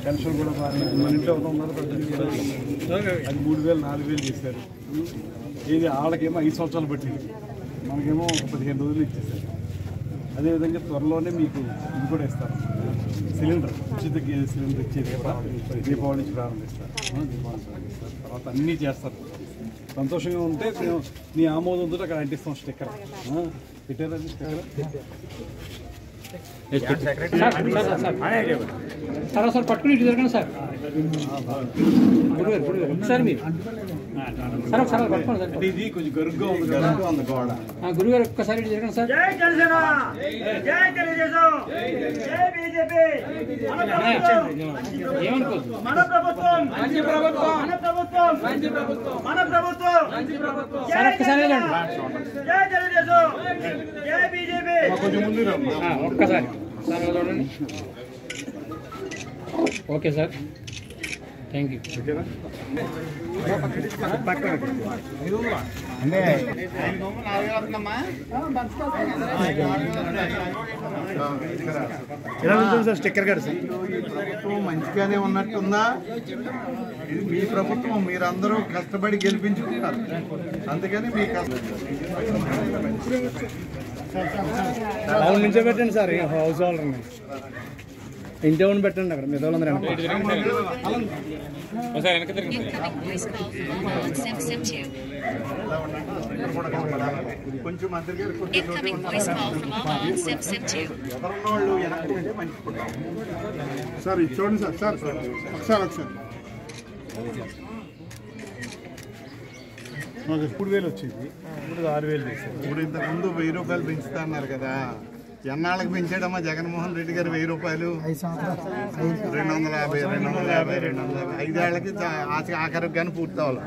Pension కూడా మన ఇంట్లో ఉన్నారు అది 3000 4000 చేశారు. ఇది వాళ్ళకేమో 5 సంవత్సరాలు పట్టింది, మనకేమో 15 రోజులు ఇచ్చేసారు. అదేవిధంగా త్వరలోనే మీకు ఇది కూడా ఇస్తారు, సిలిండర్ ఉచిత సిలిండర్ ఇచ్చేది దీపావళి నుంచి ప్రారంభిస్తారు. తర్వాత అన్నీ చేస్తారు. సంతోషంగా ఉంటే మేము నీ ఆమోదంతో అక్కడ అంటిస్తాం స్టిక్కర్. పెట్టారండి స్టిక్కర్. సార్ పట్టుకుని ఇటు జరగండి సార్. సార్ మీరు సార్ ఒకసారి పట్టుకోండి సార్. ఇది కొంచెం గరుగ్గా ఉంది కదా అంద గోడ. గురుగారు ఒక్కసారి ఇటు జరగండి సార్. జై జనసేన, జై తెలుగుదేశం, జై బీజేపీ. ఏమనుకోవద్దు. మన ప్రభుత్వం మంచి ప్రభుత్వం, మన ప్రభుత్వం మంచి ప్రభుత్వం, మన ప్రభుత్వం మంచి ప్రభుత్వం. సార్ ఒక్కసారి జై తెలుగుదేశం, జై బీజేపీ. కొంచెం ముందు ఒక్కసారి సార్ చూడండి. Okay sir, thank you. Sticker గారు ప్రభుత్వం మంచిగానే ఉన్నట్టుందా? ఇది మీ ప్రభుత్వం, మీరందరూ కష్టపడి గెలిపించుకున్నారు, అందుకని మీ నుంచే పెట్టండి సార్. హౌస్ వాళ్ళని ఇంటి వాళ్ళని పెట్టండి, అక్కడ మీద వాళ్ళందరూ కొంచెం మంత్రి గారు సార్ ఇది చూడండి సార్. సార్ ఒకసారి 3000 వచ్చింది, ఇప్పుడు 6000 చేశారు. ఇప్పుడు ఇంతకుముందు 1000 రూపాయలు పెంచుతా అన్నారు కదా, ఎన్నాళ్ళకి పెంచాడమ్మా జగన్మోహన్ రెడ్డి గారు 1000 రూపాయలు? 250 5 ఏళ్ళకి ఆఖరికి కానీ పూర్తి అవ్వాలి.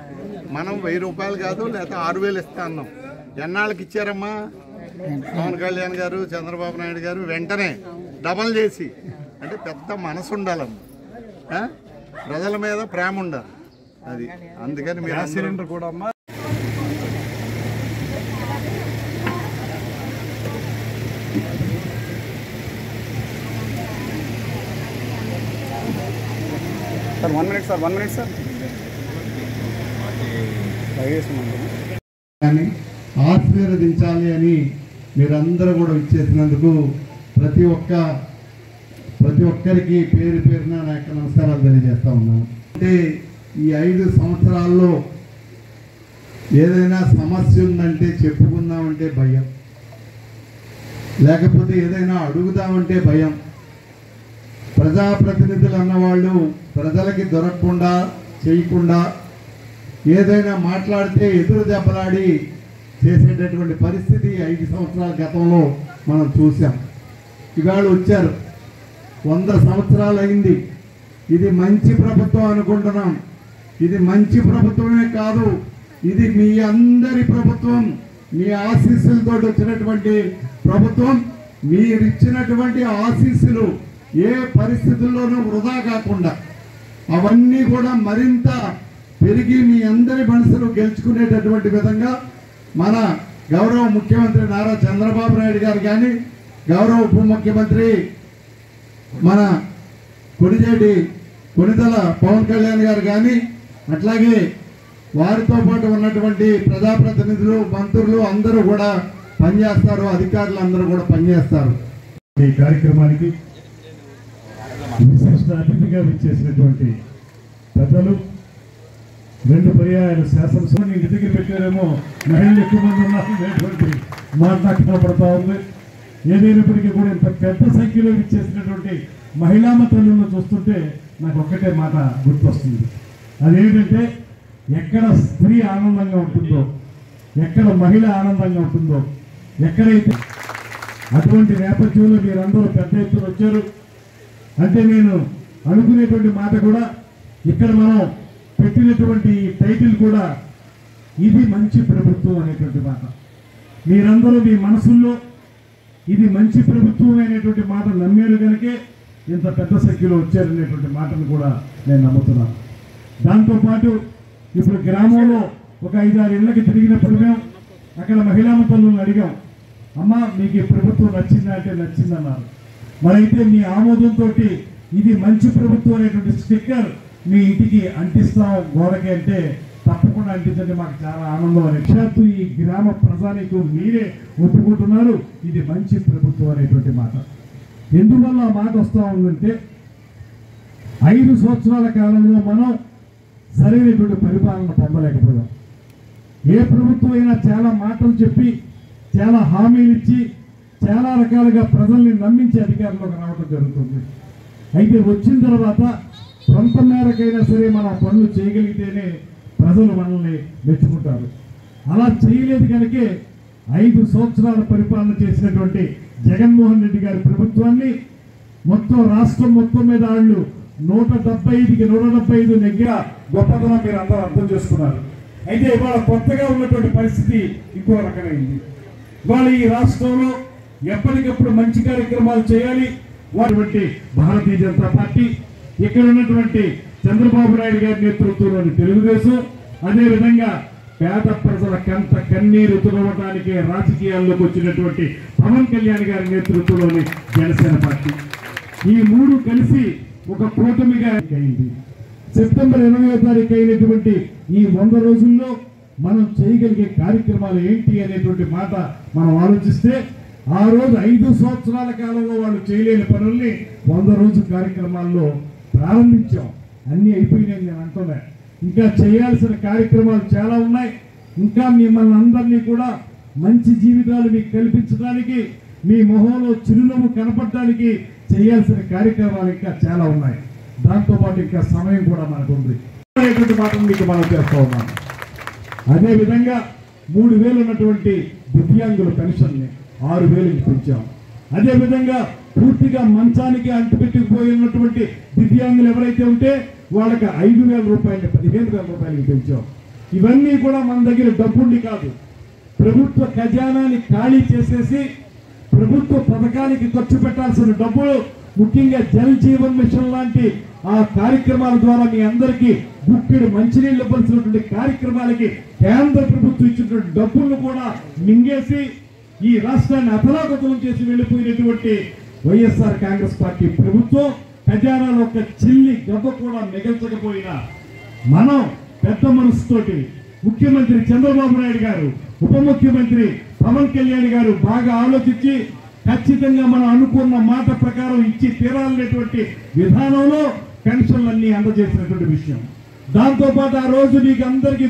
మనం 1000 రూపాయలు కాదు, లేకపోతే 6000 ఇస్తా అన్నాం. ఎన్నాళ్ళకి ఇచ్చారమ్మా పవన్ కళ్యాణ్ గారు, చంద్రబాబు నాయుడు గారు? వెంటనే డబల్ చేసి, అంటే పెద్ద మనసు ఉండాలమ్మా, ప్రజల మీద ప్రేమ ఉండాలి. అది అందుకని మీరు సిలిండర్ కూడా అమ్మా sir 1 minute sir 1 minute sir. కానీ ఆశీర్వదించాలి అని మీరందరూ కూడా ఇచ్చేసినందుకు ప్రతి ఒక్కరికి పేరు పేరున నా యొక్క నమస్కారాలు తెలియజేస్తా ఉన్నాను. అంటే ఈ 5 సంవత్సరాల్లో ఏదైనా సమస్య ఉందంటే చెప్పుకుందామంటే భయం, లేకపోతే ఏదైనా అడుగుదామంటే భయం. ప్రజాప్రతినిధులు అన్నవాళ్ళు ప్రజలకి దొరకకుండా చేయకుండా ఏదైనా మాట్లాడితే ఎదురు దెబ్బలాడి చేసేటటువంటి పరిస్థితి 5 సంవత్సరాల గతంలో మనం చూసాం. ఇవాళ వచ్చారు, 100 సంవత్సరాలు అయింది. ఇది మంచి ప్రభుత్వం అనుకుంటున్నాం. ఇది మంచి ప్రభుత్వమే కాదు, ఇది మీ అందరి ప్రభుత్వం, మీ ఆశీస్సులతో వచ్చినటువంటి ప్రభుత్వం. మీరు ఇచ్చినటువంటి ఆశీస్సులు ఏ పరిస్థితుల్లోనూ వృధా కాకుండా అవన్నీ కూడా మరింత పెరిగి మీ అందరి మనసులు గెలుచుకునేటటువంటి విధంగా మన గౌరవ ముఖ్యమంత్రి నారా చంద్రబాబు నాయుడు గారు కానీ, గౌరవ ఉప ముఖ్యమంత్రి మన కొణిదెల పవన్ కళ్యాణ్ గారు కానీ, అట్లాగే వారితో పాటు ఉన్నటువంటి ప్రజాప్రతినిధులు, మంత్రులు అందరూ కూడా పనిచేస్తారు, అధికారులు అందరూ కూడా పనిచేస్తారు. ఈ కార్యక్రమానికి విశిష్ట అతిథిగా విచ్చేసినటువంటి పెద్దలు, 2 పర్యాయాలు శాసనసభని ఇంటి దగ్గర పెట్టారేమో, మహిళలు ఎక్కువ మంది ఉన్నారనేటువంటి మాట నాకు కనపడతా ఉంది. ఏదైనప్పటికీ కూడా ఇంత పెద్ద సంఖ్యలో విచ్చేసినటువంటి మహిళామ తల్లులను చూస్తుంటే నాకు ఒక్కటే మాట గుర్తొస్తుంది. అదేంటంటే, ఎక్కడ స్త్రీ ఆనందంగా ఉంటుందో, ఎక్కడ మహిళ ఆనందంగా ఉంటుందో, ఎక్కడైతే అటువంటి నేపథ్యంలో మీరందరూ పెద్ద ఎత్తున వచ్చారు అంటే నేను అనుకునేటువంటి మాట కూడా, ఇక్కడ మనం పెట్టినటువంటి టైటిల్ కూడా ఇది మంచి ప్రభుత్వం అనేటువంటి మాట. మీరందరూ మీ మనసుల్లో ఇది మంచి ప్రభుత్వం అనేటువంటి మాట నమ్మారు కనుకే ఇంత పెద్ద సంఖ్యలో వచ్చారనేటువంటి మాటను కూడా నేను నమ్ముతున్నాను. దాంతోపాటు ఇప్పుడు గ్రామంలో ఒక 5-6 ఇళ్ళకి తిరిగినప్పుడు మేము అక్కడ మహిళా తల్లులను అడిగాం, అమ్మ మీకు ఈ ప్రభుత్వం నచ్చిందా అంటే నచ్చిందన్నారు. మరైతే మీ ఆమోదంతో ఇది మంచి ప్రభుత్వం అనేటువంటి స్టిక్కర్ మీ ఇంటికి అంటిస్తాం గోడకి అంటే తప్పకుండా అంటించండి, మాకు చాలా ఆనందం. సాక్షాత్తు ఈ గ్రామ ప్రజానికి మీరే ఒప్పుకుంటున్నారు ఇది మంచి ప్రభుత్వం అనేటువంటి మాట. ఎందువల్ల ఆ మాట వస్తూ ఉందంటే 5 సంవత్సరాల కాలంలో మనం సరైనటువంటి పరిపాలన పొందలేకపోయాం. ఏ ప్రభుత్వం అయినా చాలా మాటలు చెప్పి చాలా హామీలు ఇచ్చి చాలా రకాలుగా ప్రజల్ని నమ్మించి అధికారంలోకి రావడం జరుగుతుంది. అయితే వచ్చిన తర్వాత కొంత మేరకైనా సరే మనం పనులు చేయగలిగితేనే ప్రజలు మనల్ని మెచ్చుకుంటారు. అలా చేయలేదు కనుకే 5 సంవత్సరాల పరిపాలన చేసినటువంటి జగన్మోహన్ రెడ్డి గారి ప్రభుత్వాన్ని మొత్తం రాష్ట్రం మొత్తం మీద వాళ్ళు 175కి 175 నెగ్గిన గొప్పతనం మీరు అందరూ అర్థం చేసుకున్నారు. అయితే ఇవాళ కొత్తగా ఉన్నటువంటి పరిస్థితి ఇంకో రకమైంది. ఇవాళ ఈ రాష్ట్రంలో ఎప్పటికప్పుడు మంచి కార్యక్రమాలు చేయాలి. వాటి భారతీయ జనతా పార్టీ, ఇక్కడ ఉన్నటువంటి చంద్రబాబు నాయుడు గారి నేతృత్వంలోని తెలుగుదేశం, అదేవిధంగా పేద ప్రజల కంట కన్నీరు తుడవటానికి రాజకీయాల్లోకి వచ్చినటువంటి పవన్ కళ్యాణ్ గారి నేతృత్వంలోని జనసేన పార్టీ, ఈ 3 కలిసి ఒక కూటమిగా అయింది. సెప్టెంబర్ 20వ తారీఖు అయినటువంటి ఈ 100 రోజుల్లో మనం చేయగలిగే కార్యక్రమాలు ఏంటి అనేటువంటి మాట మనం ఆలోచిస్తే, ఆ రోజు 5 సంవత్సరాల కాలంలో వాళ్ళు చేయలేని పనుల్ని 100 రోజు కార్యక్రమాల్లో ప్రారంభించాం. అన్నీ అయిపోయినాయి నేను అంటున్నా. ఇంకా చేయాల్సిన కార్యక్రమాలు చాలా ఉన్నాయి. ఇంకా మిమ్మల్ని అందరినీ కూడా మంచి జీవితాలు మీకు కల్పించడానికి, మీ మొహంలో చిరునవ్వు కనపడటానికి చేయాల్సిన కార్యక్రమాలు ఇంకా చాలా ఉన్నాయి. దాంతోపాటు ఇంకా సమయం కూడా మనకు ఉంది అనేటువంటి మాటను మీకు మనం చేస్తూ ఉన్నాం. అదేవిధంగా 3000 ఉన్నటువంటి దివ్యాంగుల పెన్షన్ని 6000కి పెంచాం. అదేవిధంగా పూర్తిగా మంచానికి అంటుపెట్టుకుపోయి ఉన్నటువంటి దివ్యాంగులు ఎవరైతే ఉంటే వాళ్ళకి 5000 రూపాయలు 15000 రూపాయలకి పెంచాం. ఇవన్నీ కూడా మన దగ్గర డబ్బుండి కాదు, ప్రభుత్వ ఖజానాని ఖాళీ చేసేసి ప్రభుత్వ పథకానికి ఖర్చు పెట్టాల్సిన డబ్బులు, ముఖ్యంగా జల్ జీవన్ మిషన్ లాంటి ఆ కార్యక్రమాల ద్వారా మీ అందరికీ గుక్కెడు మంచినీళ్ళు ఇవ్వాల్సినటువంటి కార్యక్రమాలకి కేంద్ర ప్రభుత్వం ఇచ్చినటువంటి డబ్బులను కూడా మింగేసి ఈ రాష్ట్రాన్ని అతలాకుతలం చేసి వెళ్ళిపోయినటువంటి వైఎస్ఆర్ కాంగ్రెస్ పార్టీ ప్రభుత్వం ఖజానాలో ఒక చిల్లి గబ్బ కూడా మిగల్చకపోయినా మనం పెద్ద మనసుతోటి ముఖ్యమంత్రి చంద్రబాబు నాయుడు గారు, ఉప ముఖ్యమంత్రి పవన్ కళ్యాణ్ గారు బాగా ఆలోచించి ఖచ్చితంగా మనం అనుకున్న మాట ప్రకారం ఇచ్చి తీరాలనేటువంటి విధానంలో పెన్షన్లన్నీ అందజేసినటువంటి విషయం. దాంతోపాటు ఆ రోజు మీకు అందరికీ